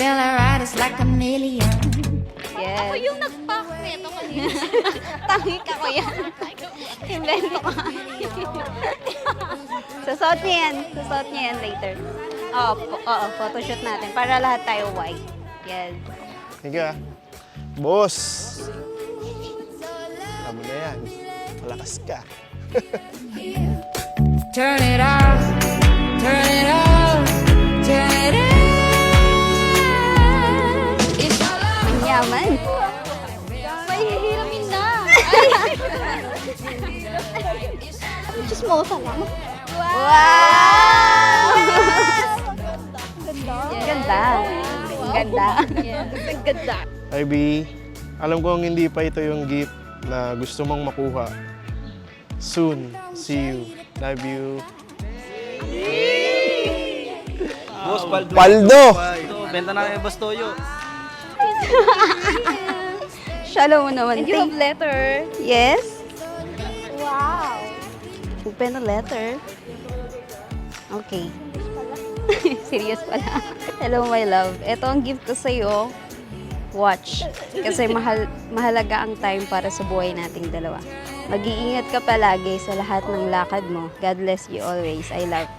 feeling right, it's like a million. Yes. Ako yung nag-pack nito kanina. Tangi ka ko yan. Invento ka. Susot niya yan. Susot niya yan later. Oo, photoshoot natin. Para lahat tayo white. Yes. Sige ah. Boss! Alam mo na yan. Malakas ka. Turn it up, turn it up, turn it up. It's all up. Ang yaman. May hihiramin na. Chismosa lang. Wow! Ganda. Ganda. Ang ganda. Ivy, alam kong hindi pa ito yung gift na gusto mong makuha. Soon. See you. Love you. Boss, Paldo. Paldo! Ito, benta na kayo, Boss Toyo. Shallow mo naman. And you have letter. Yes. Wow. Open a letter. Okay. Serious pala. Hello, my love. Ito ang gift ko sa'yo. Watch. Kasi mahalaga ang time para sa buhay nating dalawa. Mag-iingat ka palagi sa lahat ng lakad mo. God bless you always. I love.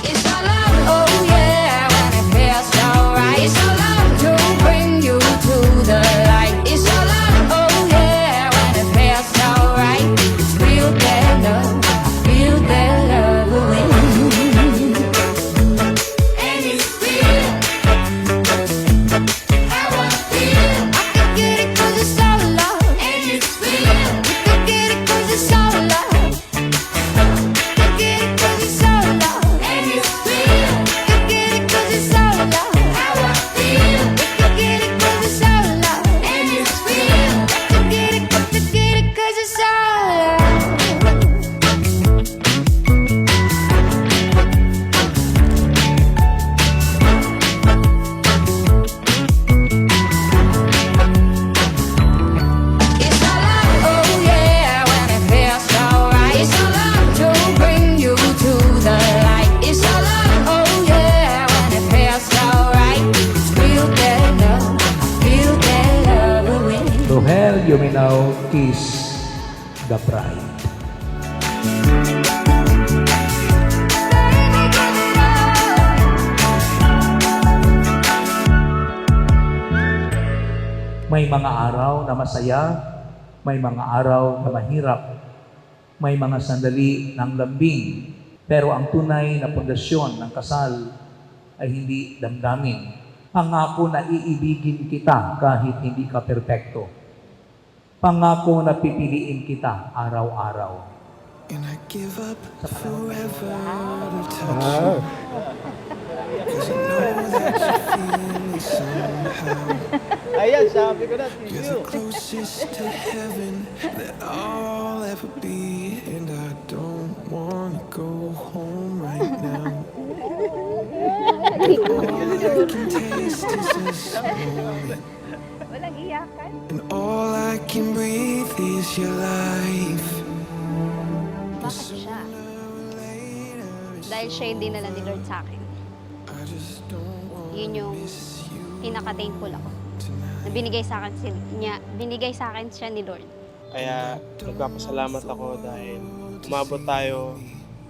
It's all up, oh yeah, when it feels so right. It's all up to bring you to the light. It's all up, oh yeah, when it feels so right. Feel that love within. And it's real. I wanna feel. I can get it 'cause it's all love. And it's real. You can get it 'cause it's all love. Rohel, you may now kiss the bride. May mga araw na masaya, may mga araw na mahirap, may mga sandali ng lambing, pero ang tunay na pundasyon ng kasal ay hindi damdamin. Pangako na iibigin kita kahit hindi ka perpekto. Pangako na pipiliin kita araw-araw. And I give up forever to touch you. 'Cause I know that you feel me somehow. Ayan, sabi ko na, You're the closest to heaven that I'll ever be. And I don't wanna go home right now. All I can taste is this moment. Walang iyakan. And all I can breathe is your life. Bakit siya? Dahil siya yung dinala ni Lord sa akin. I just don't want Yun yung pinaka-thankful ako. Na binigay sa akin siya ni Lord. Kaya nagpapasalamat ako dahil umabot tayo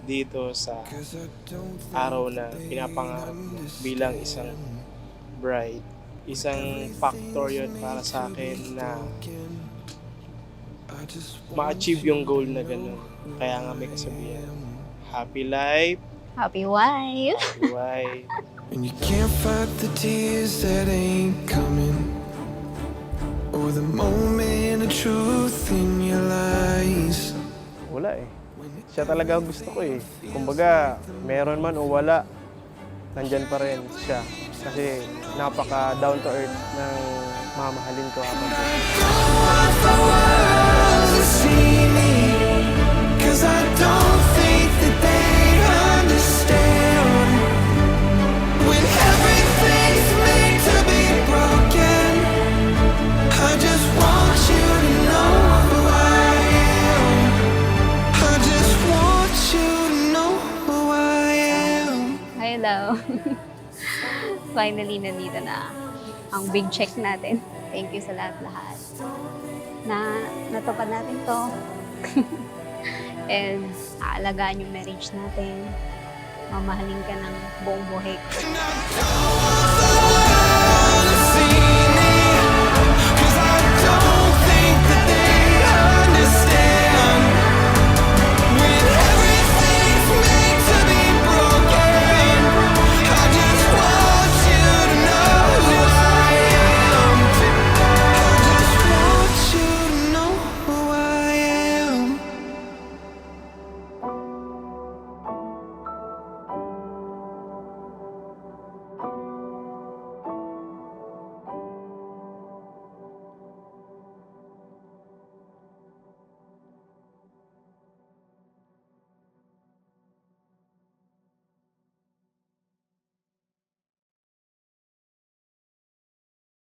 dito sa araw na pinapangarap ko bilang isang bride. Isang factor yun para sa akin na ma-achieve yung goal na gano'n. Kaya nga may kasabihan, happy life, Happy wife! happy wife. And you can't fight the tears that ain't coming, or the moment of truth in your lies. Wala eh. Siya talaga ang gusto ko eh. Kumbaga, meron man o wala, nandyan pa rin siya. Kasi napaka down to earth ng mamahalin ko habang buhay. Cause I don't think that they understand when everything's made to be broken. I just want you to know who I am. I just want you to know who I Hello. Finally, nandito na ang big check natin. Thank you sa lahat-lahat. Natupad natin to. And aalagaan yung marriage natin. Mamahalin ka ng buong buhay ko. And I don't